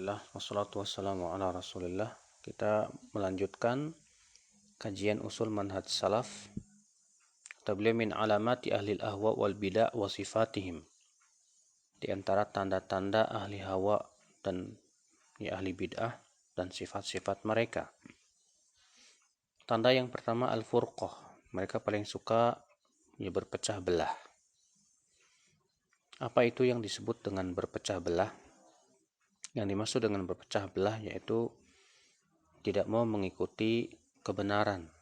Alhamdulillah, wassalatu wassalamu ala rasulillah. Kita melanjutkan kajian usul manhaj salaf. Kata beliau, min alamati ahli ahwa wal bida' wa sifatihim. Di antara tanda-tanda ahli hawa dan ahli bid'ah dan sifat-sifat mereka. Tanda yang pertama al-furqah. Mereka paling suka berpecah belah. Apa itu yang disebut dengan berpecah belah? Yang dimaksud dengan berpecah belah yaitu tidak mau mengikuti kebenaran.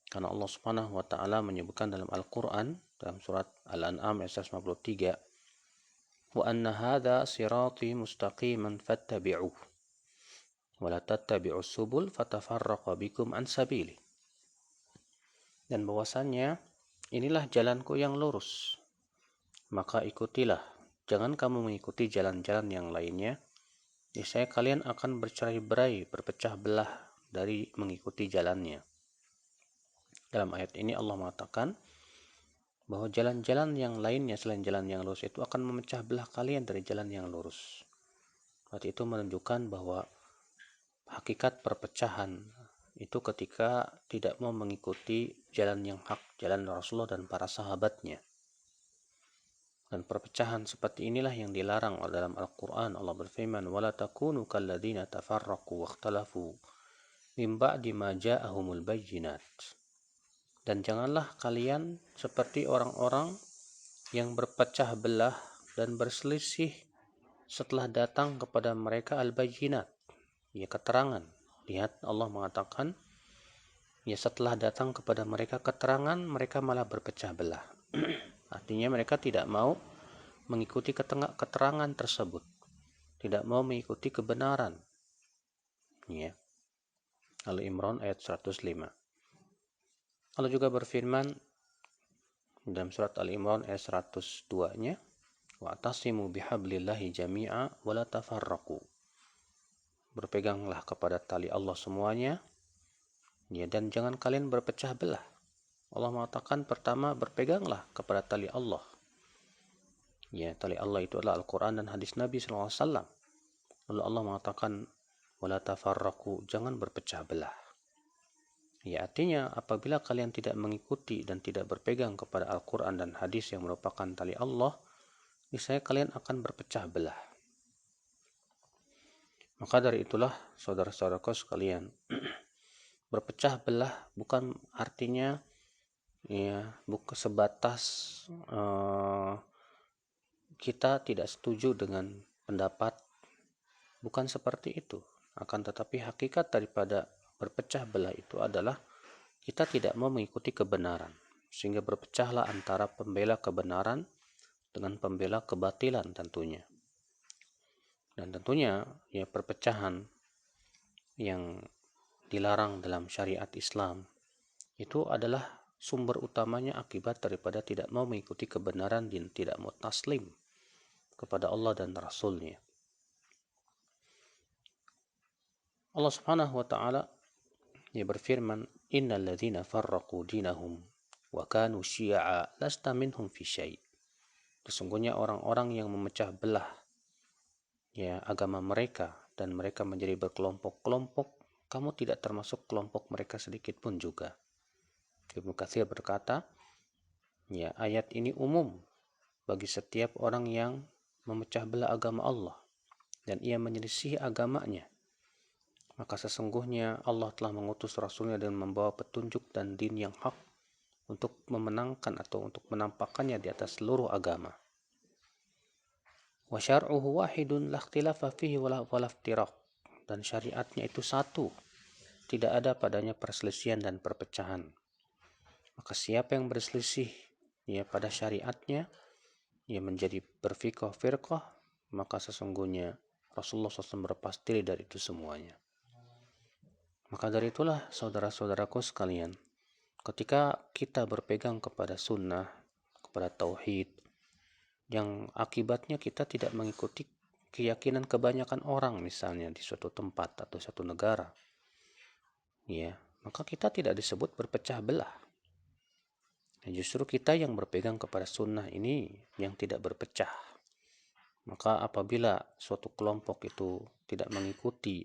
Karena Allah Subhanahu wa taala menyebutkan dalam Al-Qur'an dalam surat Al-An'am ayat 153, "Wa anna hadza sirati mustaqiman fattabi'uhu wa la tattabi'us subul fatafarraqa bikum an sabili." Dan bahwasannya inilah jalanku yang lurus, maka ikutilah. Jangan kamu mengikuti jalan-jalan yang lainnya, niscaya kalian akan bercerai-berai, berpecah belah dari mengikuti jalannya. Dalam ayat ini Allah mengatakan bahwa jalan-jalan yang lainnya selain jalan yang lurus itu akan memecah belah kalian dari jalan yang lurus. Berarti itu menunjukkan bahwa hakikat perpecahan itu ketika tidak mau mengikuti jalan yang hak, jalan Rasulullah dan para sahabatnya. Dan perpecahan seperti inilah yang dilarang dalam Al-Quran. Allah berfirman, وَلَا تَكُونُوا كَالَّذِينَ تَفَرَّقُوا وَاخْتَلَفُوا مِنْ بَعْدِ مَا جَاءَهُمُ الْبَيِّنَاتُ. Dan janganlah kalian seperti orang-orang yang berpecah belah dan berselisih setelah datang kepada mereka al-bayyinat, keterangan. Lihat, Allah mengatakan, setelah datang kepada mereka keterangan, mereka malah berpecah belah. Artinya mereka tidak mau mengikuti keterangan tersebut, tidak mau mengikuti kebenaran. Al-Imran ayat 105. Allah juga berfirman dalam surat Al-Imran ayat 102-nya, "Wa'tasimu bihablillahi jami'a wa la tafarraqu." Berpeganglah kepada tali Allah semuanya, dan jangan kalian berpecah belah. Allah mengatakan pertama berpeganglah kepada tali Allah. Tali Allah itu adalah Al-Quran dan hadis Nabi SAW. Lalu Allah mengatakan wala tafarraqu, jangan berpecah belah. Artinya apabila kalian tidak mengikuti dan tidak berpegang kepada Al-Quran dan hadis yang merupakan tali Allah, niscaya kalian akan berpecah belah. Maka dari itulah saudara-saudaraku sekalian, berpecah belah bukan artinya bukan sebatas kita tidak setuju dengan pendapat, bukan seperti itu. Akan tetapi hakikat daripada berpecah belah itu adalah kita tidak mau mengikuti kebenaran, sehingga berpecahlah antara pembela kebenaran dengan pembela kebatilan tentunya. Dan tentunya perpecahan yang dilarang dalam syariat Islam itu adalah sumber utamanya akibat daripada tidak mau mengikuti kebenaran dan tidak mau taslim kepada Allah dan Rasul-Nya. Allah Subhanahu wa taala berfirman, "Innal ladzina farraqu dinahum wa kanu syi'a lasta minhum fi syai'." Sesungguhnya orang-orang yang memecah belah agama mereka dan mereka menjadi berkelompok-kelompok, kamu tidak termasuk kelompok mereka sedikit pun juga. Ibnu Katsir berkata, ayat ini umum bagi setiap orang yang memecah belah agama Allah dan ia menyelisih agamanya. Maka sesungguhnya Allah telah mengutus Rasulnya dan membawa petunjuk dan din yang hak untuk memenangkan atau untuk menampakkannya di atas seluruh agama. Wa syar'uhu wahidun la ikhtilafa fihi wa la iftiraq. Dan syariatnya itu satu, tidak ada padanya perselisihan dan perpecahan. Maka siapa yang berselisih pada syariatnya, menjadi berfirqah, maka sesungguhnya Rasulullah SAW berlepas diri dari itu semuanya. Maka dari itulah saudara-saudaraku sekalian, ketika kita berpegang kepada sunnah, kepada tauhid, yang akibatnya kita tidak mengikuti keyakinan kebanyakan orang misalnya di suatu tempat atau suatu negara, maka kita tidak disebut berpecah belah. Justru kita yang berpegang kepada sunnah ini yang tidak berpecah. Maka apabila suatu kelompok itu tidak mengikuti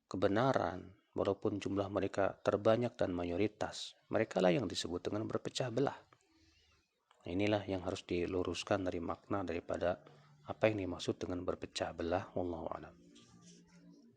kebenaran, walaupun jumlah mereka terbanyak dan mayoritas, mereka lah yang disebut dengan berpecah belah. Nah, inilah yang harus diluruskan dari makna daripada apa yang dimaksud dengan berpecah belah. Wallahu a'lam.